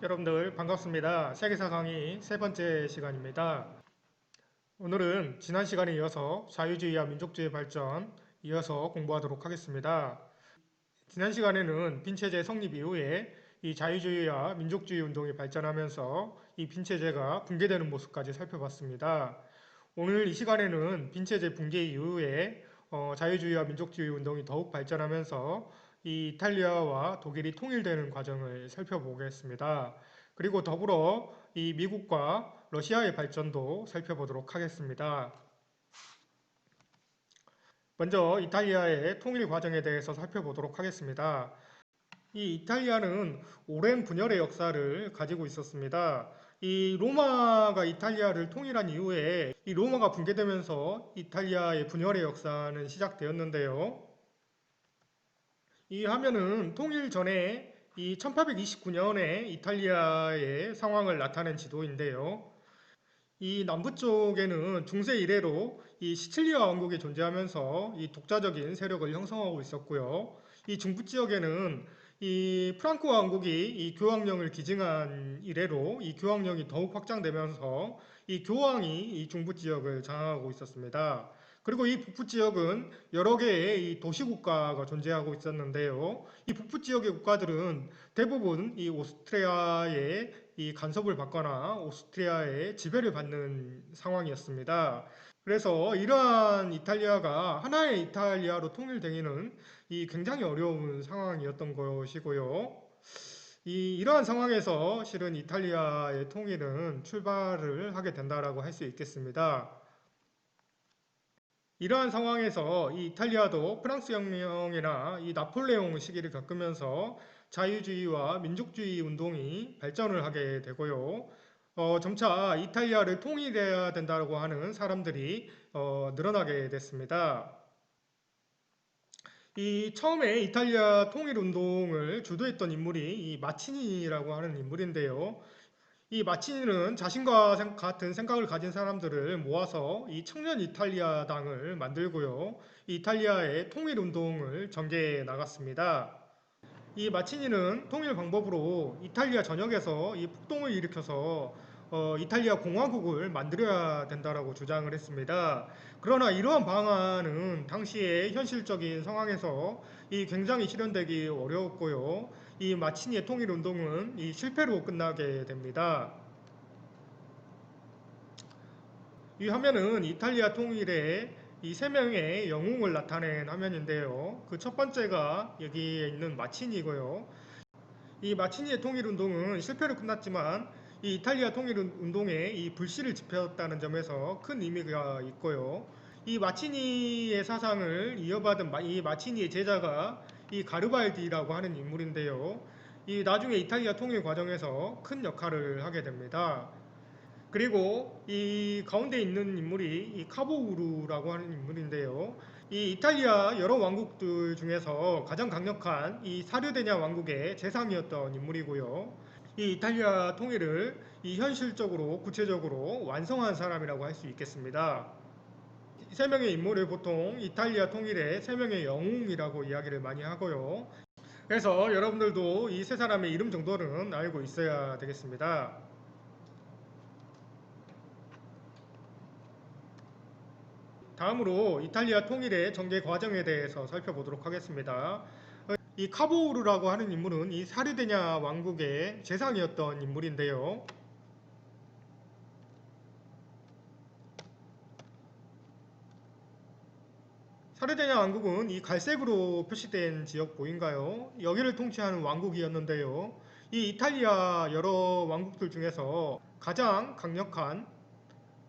여러분들 반갑습니다. 세계사 강의 세 번째 시간입니다. 오늘은 지난 시간에 이어서 자유주의와 민족주의 발전 이어서 공부하도록 하겠습니다. 지난 시간에는 빈체제 성립 이후에 이 자유주의와 민족주의 운동이 발전하면서 이 빈체제가 붕괴되는 모습까지 살펴봤습니다. 오늘 이 시간에는 빈체제 붕괴 이후에 자유주의와 민족주의 운동이 더욱 발전하면서 이 이탈리아와 독일이 통일되는 과정을 살펴보겠습니다. 그리고 더불어 이 미국과 러시아의 발전도 살펴보도록 하겠습니다. 먼저 이탈리아의 통일 과정에 대해서 살펴보도록 하겠습니다. 이 이탈리아는 오랜 분열의 역사를 가지고 있었습니다. 이 로마가 이탈리아를 통일한 이후에 이 로마가 붕괴되면서 이탈리아의 분열의 역사는 시작되었는데요. 이 화면은 통일 전에 이 1829년에 이탈리아의 상황을 나타낸 지도인데요. 이 남부 쪽에는 중세 이래로 이 시칠리아 왕국이 존재하면서 이 독자적인 세력을 형성하고 있었고요. 이 중부 지역에는 이 프랑코 왕국이 이 교황령을 기증한 이래로 이 교황령이 더욱 확장되면서 이 교황이 이 중부 지역을 장악하고 있었습니다. 그리고 이 북부 지역은 여러 개의 이 도시국가가 존재하고 있었는데요. 이 북부 지역의 국가들은 대부분 이 오스트리아의 이 간섭을 받거나 오스트리아의 지배를 받는 상황이었습니다. 그래서 이러한 이탈리아가 하나의 이탈리아로 통일되기는 이 굉장히 어려운 상황이었던 것이고요. 이러한 상황에서 실은 이탈리아의 통일은 출발을 하게 된다라고 할 수 있겠습니다. 이러한 상황에서 이 이탈리아도 프랑스 혁명이나 이 나폴레옹 시기를 겪으면서 자유주의와 민족주의 운동이 발전을 하게 되고요. 점차 이탈리아를 통일해야 된다고 하는 사람들이 늘어나게 됐습니다. 이 처음에 이탈리아 통일 운동을 주도했던 인물이 이 마치니라고 하는 인물인데요. 이 마치니는 자신과 같은 생각을 가진 사람들을 모아서 이 청년 이탈리아당을 만들고요. 이탈리아의 통일 운동을 전개해 나갔습니다. 이 마치니는 통일 방법으로 이탈리아 전역에서 이 폭동을 일으켜서 이탈리아 공화국을 만들어야 된다라고 주장을 했습니다. 그러나 이러한 방안은 당시의 현실적인 상황에서 이 굉장히 실현되기 어려웠고요. 이 마치니의 통일 운동은 이 실패로 끝나게 됩니다. 이 화면은 이탈리아 통일의 이 세 명의 영웅을 나타낸 화면인데요. 그 첫 번째가 여기에 있는 마치니고요. 이 마치니의 통일 운동은 실패로 끝났지만 이 이탈리아 통일 운동에 이 불씨를 지폈다는 점에서 큰 의미가 있고요. 이 마치니의 사상을 이어받은 이 마치니의 제자가 이 가르발디라고 하는 인물인데요. 이 나중에 이탈리아 통일 과정에서 큰 역할을 하게 됩니다. 그리고 이 가운데 있는 인물이 이 카보우르라고 하는 인물인데요. 이 이탈리아 여러 왕국들 중에서 가장 강력한 이 사르데냐 왕국의 재상이었던 인물이고요. 이 이탈리아 통일을 이 현실적으로 구체적으로 완성한 사람이라고 할 수 있겠습니다. 이 세 명의 인물을 보통 이탈리아 통일의 세 명의 영웅이라고 이야기를 많이 하고요. 그래서 여러분들도 이 세 사람의 이름 정도는 알고 있어야 되겠습니다. 다음으로 이탈리아 통일의 전개 과정에 대해서 살펴보도록 하겠습니다. 이 카보우르라고 하는 인물은 이 사르데냐 왕국의 재상이었던 인물인데요. 사르데냐 왕국은 이 갈색으로 표시된 지역 보인가요? 여기를 통치하는 왕국이었는데요. 이 이탈리아 여러 왕국들 중에서 가장 강력한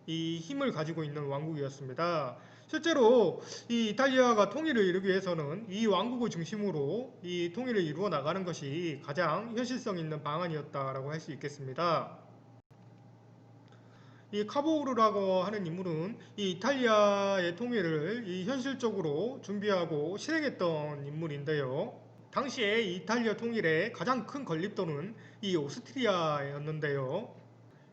이 힘을 가지고 있는 왕국이었습니다. 실제로 이 이탈리아가 통일을 이루기 위해서는 이 왕국을 중심으로 이 통일을 이루어 나가는 것이 가장 현실성 있는 방안이었다라고 할 수 있겠습니다. 이 카보우르라고 하는 인물은 이 이탈리아의 통일을 이 현실적으로 준비하고 실행했던 인물인데요. 당시에 이 이탈리아 통일의 가장 큰 건립도는 이 오스트리아였는데요.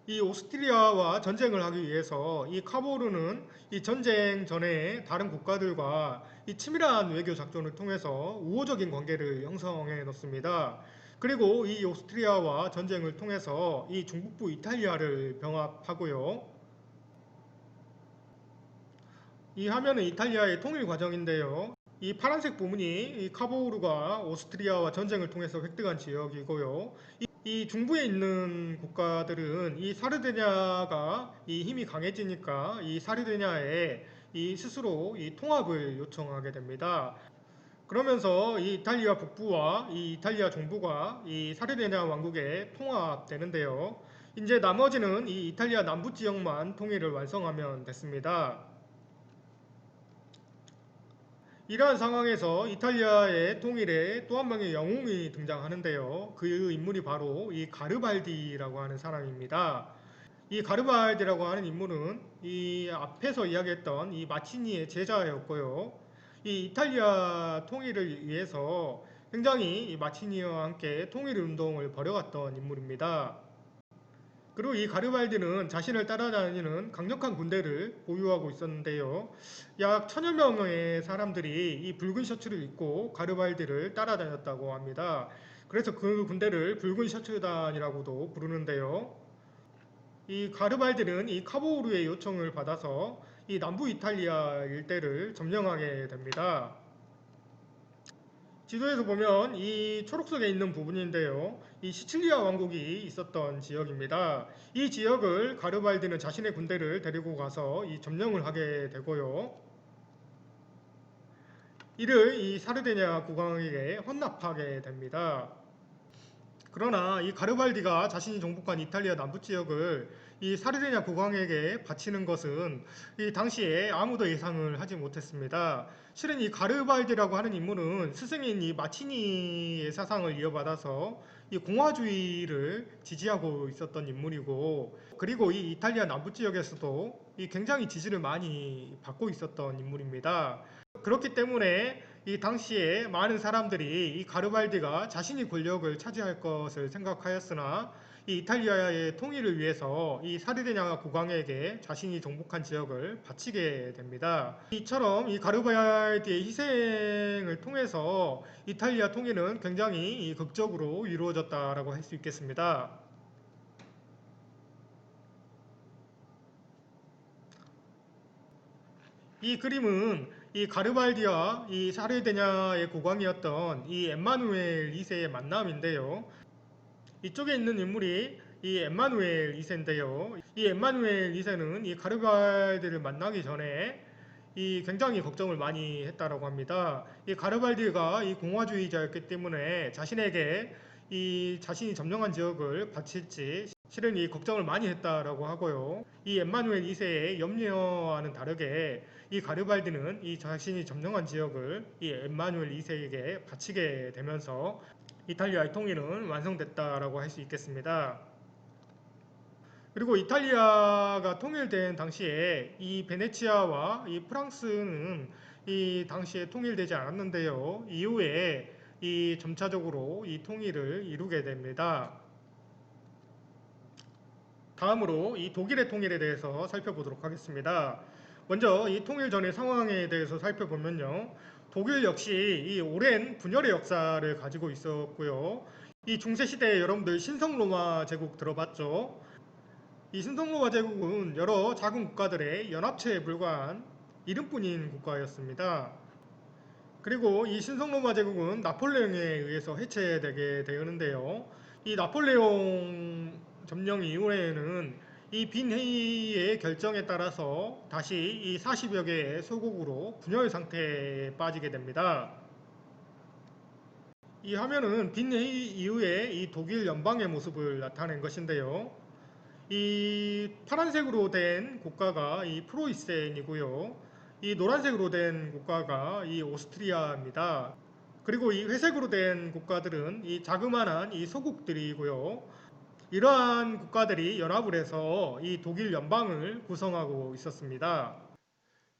이 오스트리아와 전쟁을 하기 위해서 이 카보르는 이 전쟁 전에 다른 국가들과 이 치밀한 외교 작전을 통해서 우호적인 관계를 형성해 놓습니다. 그리고 이 오스트리아와 전쟁을 통해서 이 중북부 이탈리아를 병합하고요. 이 화면은 이탈리아의 통일 과정인데요. 이 파란색 부분이 이 카보우르가 오스트리아와 전쟁을 통해서 획득한 지역이고요. 이 중부에 있는 국가들은 이 사르데냐가 이 힘이 강해지니까 이 사르데냐에 이 스스로 이 통합을 요청하게 됩니다. 그러면서 이 이탈리아 북부와 이 이탈리아 중부가 이 사르데냐 왕국에 통합되는데요. 이제 나머지는 이 이탈리아 남부 지역만 통일을 완성하면 됐습니다. 이러한 상황에서 이탈리아의 통일에 또 한 명의 영웅이 등장하는데요. 그 인물이 바로 이 가르발디라고 하는 사람입니다. 이 가르발디라고 하는 인물은 이 앞에서 이야기했던 이 마치니의 제자였고요. 이 이탈리아 통일을 위해서 굉장히 이 마치니와 함께 통일 운동을 벌여왔던 인물입니다. 그리고 이 가르발디는 자신을 따라다니는 강력한 군대를 보유하고 있었는데요. 약 천여 명의 사람들이 이 붉은 셔츠를 입고 가르발디를 따라다녔다고 합니다. 그래서 그 군대를 붉은 셔츠단이라고도 부르는데요. 이 가르발디는 이 카보우르의 요청을 받아서 이 남부 이탈리아 일대를 점령하게 됩니다. 지도에서 보면 이 초록색에 있는 부분인데요. 이 시칠리아 왕국이 있었던 지역입니다. 이 지역을 가르발디는 자신의 군대를 데리고 가서 이 점령을 하게 되고요. 이를 이 사르데냐 국왕에게 헌납하게 됩니다. 그러나 이 가르발디가 자신이 정복한 이탈리아 남부 지역을 이 사르데냐 국왕에게 바치는 것은 이 당시에 아무도 예상을 하지 못했습니다. 실은 이 가르발디라고 하는 인물은 스승인 이 마치니의 사상을 이어받아서 이 공화주의를 지지하고 있었던 인물이고, 그리고 이 이탈리아 남부 지역에서도 이 굉장히 지지를 많이 받고 있었던 인물입니다. 그렇기 때문에 이 당시에 많은 사람들이 이 가르발디가 자신이 권력을 차지할 것을 생각하였으나 이 이탈리아의 통일을 위해서 이 사르디냐 국왕에게 자신이 정복한 지역을 바치게 됩니다. 이처럼 이 가르발디의 희생을 통해서 이탈리아 통일은 굉장히 극적으로 이루어졌다라고 할 수 있겠습니다. 이 그림은 이 가르발디와 이 사르데냐의 국왕이었던 이 엠마누엘 2세의 만남인데요. 이쪽에 있는 인물이 이 엠마누엘 2세인데요. 이 엠마누엘 2세는 이 가르발디를 만나기 전에 이 굉장히 걱정을 많이 했다라고 합니다. 이 가르발디가 이 공화주의자였기 때문에 자신에게 이 자신이 점령한 지역을 바칠지 실은 이 걱정을 많이 했다라고 하고요. 이 엠마누엘 2세의 염려와는 다르게 이 가르발디는 이 자신이 점령한 지역을 이 엠마누엘 2세에게 바치게 되면서 이탈리아의 통일은 완성됐다라고 할 수 있겠습니다. 그리고 이탈리아가 통일된 당시에 이 베네치아와 이 프랑스는 이 당시에 통일되지 않았는데요. 이후에 이 점차적으로 이 통일을 이루게 됩니다. 다음으로 이 독일의 통일에 대해서 살펴보도록 하겠습니다. 먼저 이 통일 전의 상황에 대해서 살펴보면요. 독일 역시 이 오랜 분열의 역사를 가지고 있었고요. 이 중세시대에 여러분들 신성로마 제국 들어봤죠? 이 신성로마 제국은 여러 작은 국가들의 연합체에 불과한 이름뿐인 국가였습니다. 그리고 이 신성로마 제국은 나폴레옹에 의해서 해체되게 되었는데요. 이 나폴레옹 점령 이후에는 이 빈 회의의 결정에 따라서 다시 이 40여 개의 소국으로 분열 상태에 빠지게 됩니다. 이 화면은 빈 회의 이후에 이 독일 연방의 모습을 나타낸 것인데요. 이 파란색으로 된 국가가 이 프로이센이고요. 이 노란색으로 된 국가가 이 오스트리아입니다. 그리고 이 회색으로 된 국가들은 이 자그마한 이 소국들이고요. 이러한 국가들이 연합을 해서 이 독일 연방을 구성하고 있었습니다.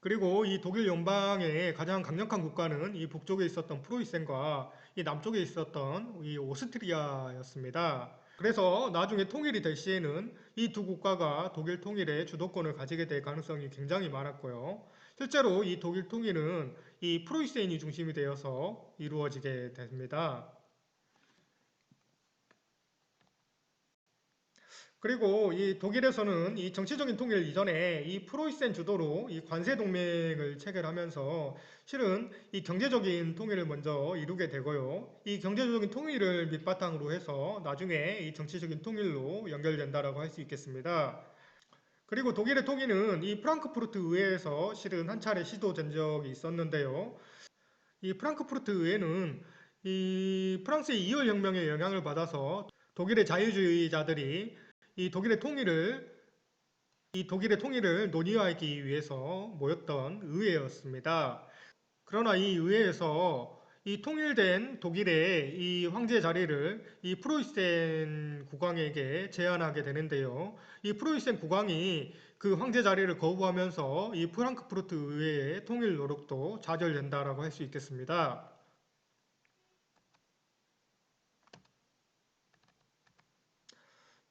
그리고 이 독일 연방의 가장 강력한 국가는 이 북쪽에 있었던 프로이센과 이 남쪽에 있었던 이 오스트리아였습니다. 그래서 나중에 통일이 될 시에는 이 두 국가가 독일 통일의 주도권을 가지게 될 가능성이 굉장히 많았고요. 실제로 이 독일 통일은 이 프로이센이 중심이 되어서 이루어지게 됩니다. 그리고 이 독일에서는 이 정치적인 통일 이전에 이 프로이센 주도로 이 관세 동맹을 체결하면서 실은 이 경제적인 통일을 먼저 이루게 되고요. 이 경제적인 통일을 밑바탕으로 해서 나중에 이 정치적인 통일로 연결된다라고 할 수 있겠습니다. 그리고 독일의 통일은 이 프랑크푸르트 의회에서 실은 한 차례 시도된 적이 있었는데요. 이 프랑크푸르트 의회는 이 프랑스의 2월 혁명의 영향을 받아서 독일의 자유주의자들이 이 독일의 통일을 논의하기 위해서 모였던 의회였습니다. 그러나 이 의회에서 이 통일된 독일의 이 황제 자리를 이 프로이센 국왕에게 제안하게 되는데요. 이 프로이센 국왕이 그 황제 자리를 거부하면서 이 프랑크푸르트 의회의 통일 노력도 좌절된다라고 할 수 있겠습니다.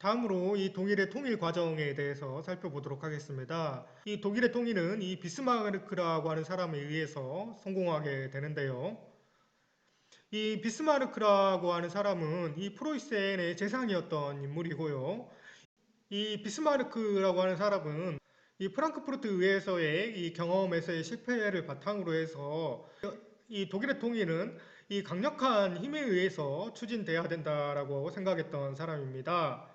다음으로 이 독일의 통일 과정에 대해서 살펴보도록 하겠습니다. 이 독일의 통일은 이 비스마르크라고 하는 사람에 의해서 성공하게 되는데요. 이 비스마르크라고 하는 사람은 이 프로이센의 재상이었던 인물이고요. 이 비스마르크라고 하는 사람은 이 프랑크푸르트 의회에서의 이 경험에서의 실패를 바탕으로 해서 이 독일의 통일은 이 강력한 힘에 의해서 추진돼야 된다라고 생각했던 사람입니다.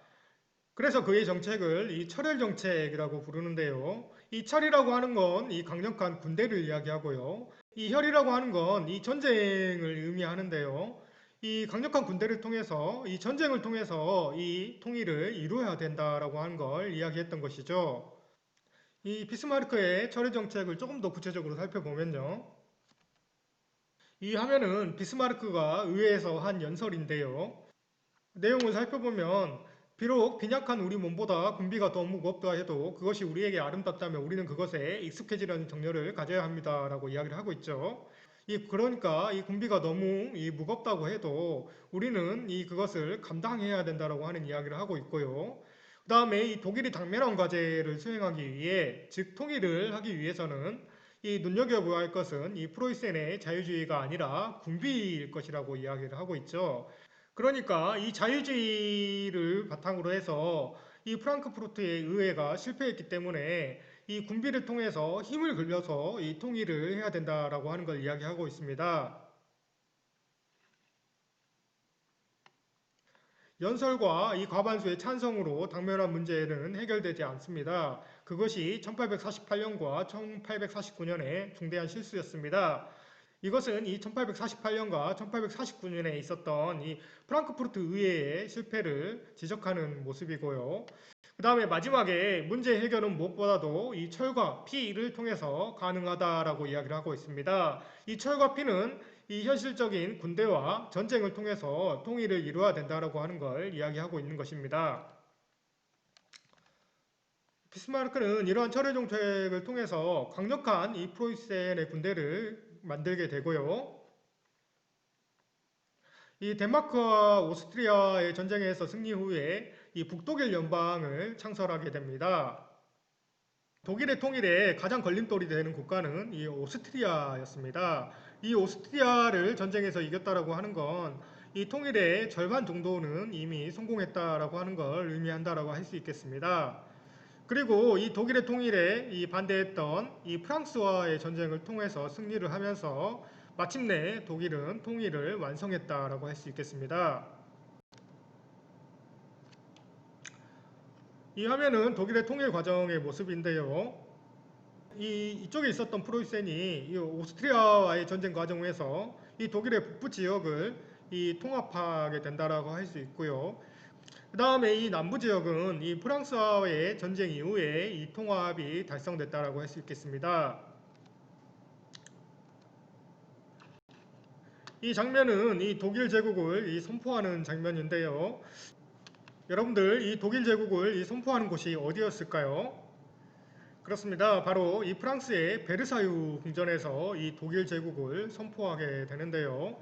그래서 그의 정책을 이 철혈 정책이라고 부르는데요. 이 철이라고 하는 건 이 강력한 군대를 이야기하고요. 이 혈이라고 하는 건 이 전쟁을 의미하는데요. 이 강력한 군대를 통해서 이 전쟁을 통해서 이 통일을 이루어야 된다라고 하는 걸 이야기했던 것이죠. 이 비스마르크의 철의 정책을 조금 더 구체적으로 살펴보면요. 이 화면은 비스마르크가 의회에서 한 연설인데요. 내용을 살펴보면 비록 빈약한 우리 몸보다 군비가 더 무겁다 해도 그것이 우리에게 아름답다면 우리는 그것에 익숙해지려는 정열을 가져야 합니다라고 이야기를 하고 있죠. 그러니까 이 군비가 너무 무겁다고 해도 우리는 그것을 감당해야 된다라고 하는 이야기를 하고 있고요. 그 다음에 이 독일이 당면한 과제를 수행하기 위해 즉 통일을 하기 위해서는 이 눈여겨보아야 할 것은 이 프로이센의 자유주의가 아니라 군비일 것이라고 이야기를 하고 있죠. 그러니까 이 자유주의를 바탕으로 해서 이 프랑크푸르트의 의회가 실패했기 때문에 이 군비를 통해서 힘을 빌려서 이 통일을 해야 된다라고 하는 걸 이야기하고 있습니다. 연설과 이 과반수의 찬성으로 당면한 문제는 해결되지 않습니다. 그것이 1848년과 1849년에 중대한 실수였습니다. 이것은 이 1848년과 1849년에 있었던 이 프랑크푸르트 의회의 실패를 지적하는 모습이고요. 그 다음에 마지막에 문제 해결은 무엇보다도 이 철과 피를 통해서 가능하다라고 이야기를 하고 있습니다. 이 철과 피는 이 현실적인 군대와 전쟁을 통해서 통일을 이루어야 된다라고 하는 걸 이야기하고 있는 것입니다. 비스마르크는 이러한 철의 정책을 통해서 강력한 이 프로이센의 군대를 만들게 되고요. 이 덴마크와 오스트리아의 전쟁에서 승리 후에 이 북독일 연방을 창설하게 됩니다. 독일의 통일에 가장 걸림돌이 되는 국가는 이 오스트리아였습니다. 이 오스트리아를 전쟁에서 이겼다라고 하는 건 이 통일의 절반 정도는 이미 성공했다라고 하는 걸 의미한다라고 할 수 있겠습니다. 그리고 이 독일의 통일에 반대했던 이 프랑스와의 전쟁을 통해서 승리를 하면서 마침내 독일은 통일을 완성했다라고 할 수 있겠습니다. 이 화면은 독일의 통일 과정의 모습인데요. 이쪽에 있었던 프로이센이 이 오스트리아와의 전쟁 과정에서 이 독일의 북부 지역을 통합하게 된다라고 할 수 있고요. 그 다음에 이 남부 지역은 이 프랑스와의 전쟁 이후에 이 통합이 달성됐다라고 할 수 있겠습니다. 이 장면은 이 독일 제국을 선포하는 장면인데요. 여러분들 이 독일 제국을 선포하는 곳이 어디였을까요? 그렇습니다. 바로 이 프랑스의 베르사유 궁전에서 이 독일 제국을 선포하게 되는데요.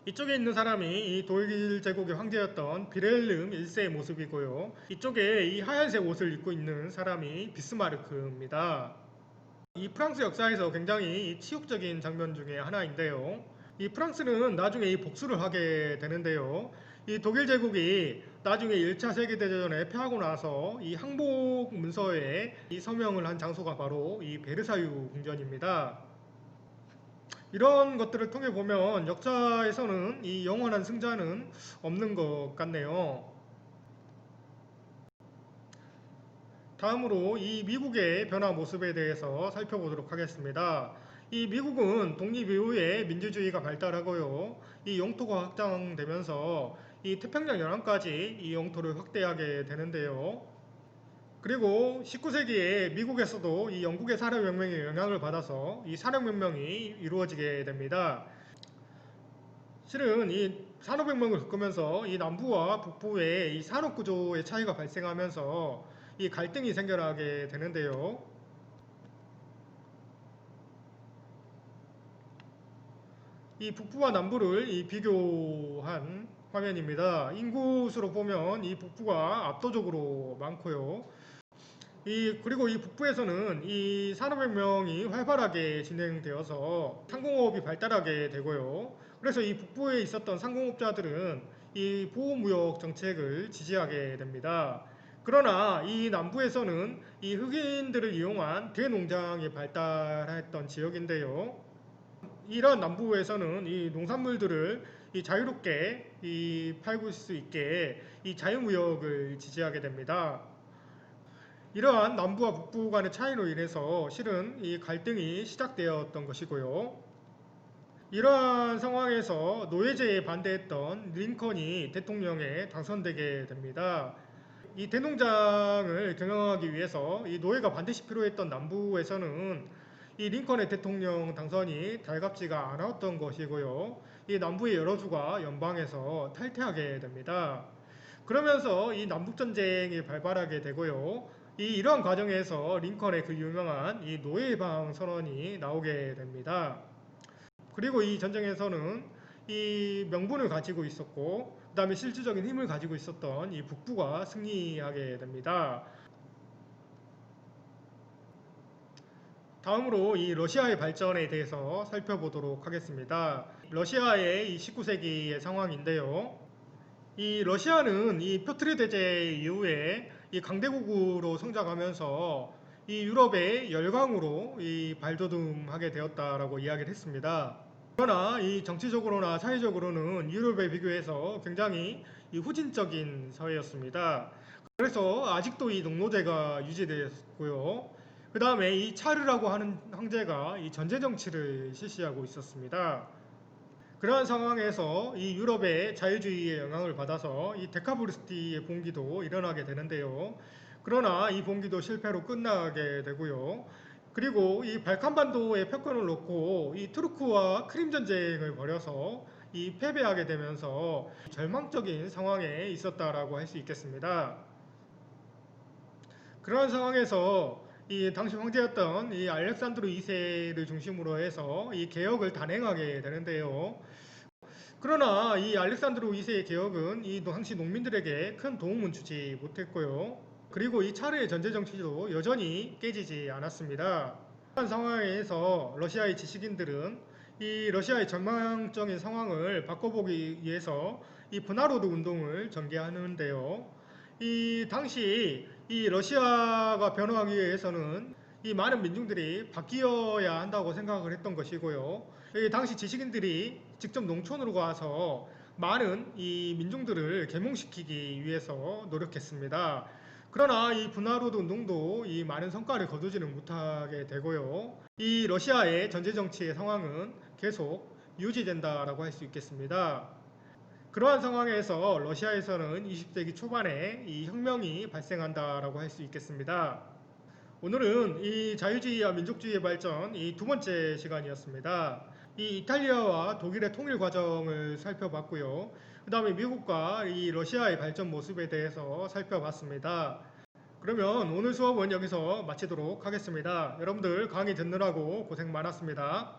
이쪽에 있는 사람이 이 독일 제국의 황제였던 비렐름 1세의 모습이고요. 이쪽에 이 하얀색 옷을 입고 있는 사람이 비스마르크입니다. 이 프랑스 역사에서 굉장히 치욕적인 장면 중에 하나인데요. 이 프랑스는 나중에 이 복수를 하게 되는데요. 이 독일 제국이 나중에 1차 세계대전에 패하고 나서 이 항복 문서에 이 서명을 한 장소가 바로 이 베르사유 궁전입니다. 이런 것들을 통해 보면 역사에서는 이 영원한 승자는 없는 것 같네요. 다음으로 이 미국의 변화 모습에 대해서 살펴보도록 하겠습니다. 이 미국은 독립 이후에 민주주의가 발달하고요. 이 영토가 확장되면서 이 태평양 연안까지 이 영토를 확대하게 되는데요. 그리고 19세기에 미국에서도 이 영국의 산업혁명의 영향을 받아서 이 산업혁명이 이루어지게 됩니다. 실은 이 산업혁명을 겪으면서 이 남부와 북부의 이 산업구조의 차이가 발생하면서 이 갈등이 생겨나게 되는데요. 이 북부와 남부를 이 비교한 화면입니다. 인구수로 보면 이 북부가 압도적으로 많고요. 그리고 이 북부에서는 이 산업혁명이 활발하게 진행되어서 상공업이 발달하게 되고요. 그래서 이 북부에 있었던 상공업자들은 이 보호무역 정책을 지지하게 됩니다. 그러나 이 남부에서는 이 흑인들을 이용한 대농장이 발달했던 지역인데요. 이런 남부에서는 이 농산물들을 이 자유롭게 팔고 수 있게 이 자유무역을 지지하게 됩니다. 이러한 남부와 북부 간의 차이로 인해서 실은 이 갈등이 시작되었던 것이고요. 이러한 상황에서 노예제에 반대했던 링컨이 대통령에 당선되게 됩니다. 이 대농장을 경영하기 위해서 이 노예가 반드시 필요했던 남부에서는 이 링컨의 대통령 당선이 달갑지가 않았던 것이고요. 이 남부의 여러 주가 연방에서 탈퇴하게 됩니다. 그러면서 이 남북전쟁이 발발하게 되고요. 이러한 과정에서 링컨의 그 유명한 이 노예해방 선언이 나오게 됩니다. 그리고 이 전쟁에서는 이 명분을 가지고 있었고, 그 다음에 실질적인 힘을 가지고 있었던 이 북부가 승리하게 됩니다. 다음으로 이 러시아의 발전에 대해서 살펴보도록 하겠습니다. 러시아의 이 19세기의 상황인데요. 이 러시아는 이 표트리 대제 이후에 이 강대국으로 성장하면서 이 유럽의 열강으로 이 발돋움하게 되었다라고 이야기를 했습니다. 그러나 이 정치적으로나 사회적으로는 유럽에 비교해서 굉장히 이 후진적인 사회였습니다. 그래서 아직도 이 농노제가 유지되었고요. 그 다음에 이 차르라고 하는 황제가 이 전제 정치를 실시하고 있었습니다. 그러한 상황에서 이 유럽의 자유주의의 영향을 받아서 이 데카브리스티의 봉기도 일어나게 되는데요. 그러나 이 봉기도 실패로 끝나게 되고요. 그리고 이 발칸반도에 패권을 놓고 이 투르크와 크림 전쟁을 벌여서 이 패배하게 되면서 절망적인 상황에 있었다라고 할 수 있겠습니다. 그러한 상황에서 이 당시 황제였던 이 알렉산드로 2세를 중심으로 해서 이 개혁을 단행하게 되는데요. 그러나 이 알렉산드로 2세의 개혁은 이 당시 농민들에게 큰 도움은 주지 못했고요. 그리고 이 차르의 전제 정치도 여전히 깨지지 않았습니다. 이런 상황에서 러시아의 지식인들은 이 러시아의 전망적인 상황을 바꿔보기 위해서 이 분하로드 운동을 전개하는데요. 이 당시 이 러시아가 변화하기 위해서는 이 많은 민중들이 바뀌어야 한다고 생각을 했던 것이고요. 이 당시 지식인들이 직접 농촌으로 가서 많은 이 민중들을 계몽시키기 위해서 노력했습니다. 그러나 이 분하로드 운동도 이 많은 성과를 거두지는 못하게 되고요. 이 러시아의 전제 정치의 상황은 계속 유지된다라고 할 수 있겠습니다. 그러한 상황에서 러시아에서는 20세기 초반에 이 혁명이 발생한다라고 할 수 있겠습니다. 오늘은 이 자유주의와 민족주의의 발전 이 두 번째 시간이었습니다. 이 이탈리아와 독일의 통일 과정을 살펴봤고요. 그 다음에 미국과 이 러시아의 발전 모습에 대해서 살펴봤습니다. 그러면 오늘 수업은 여기서 마치도록 하겠습니다. 여러분들 강의 듣느라고 고생 많았습니다.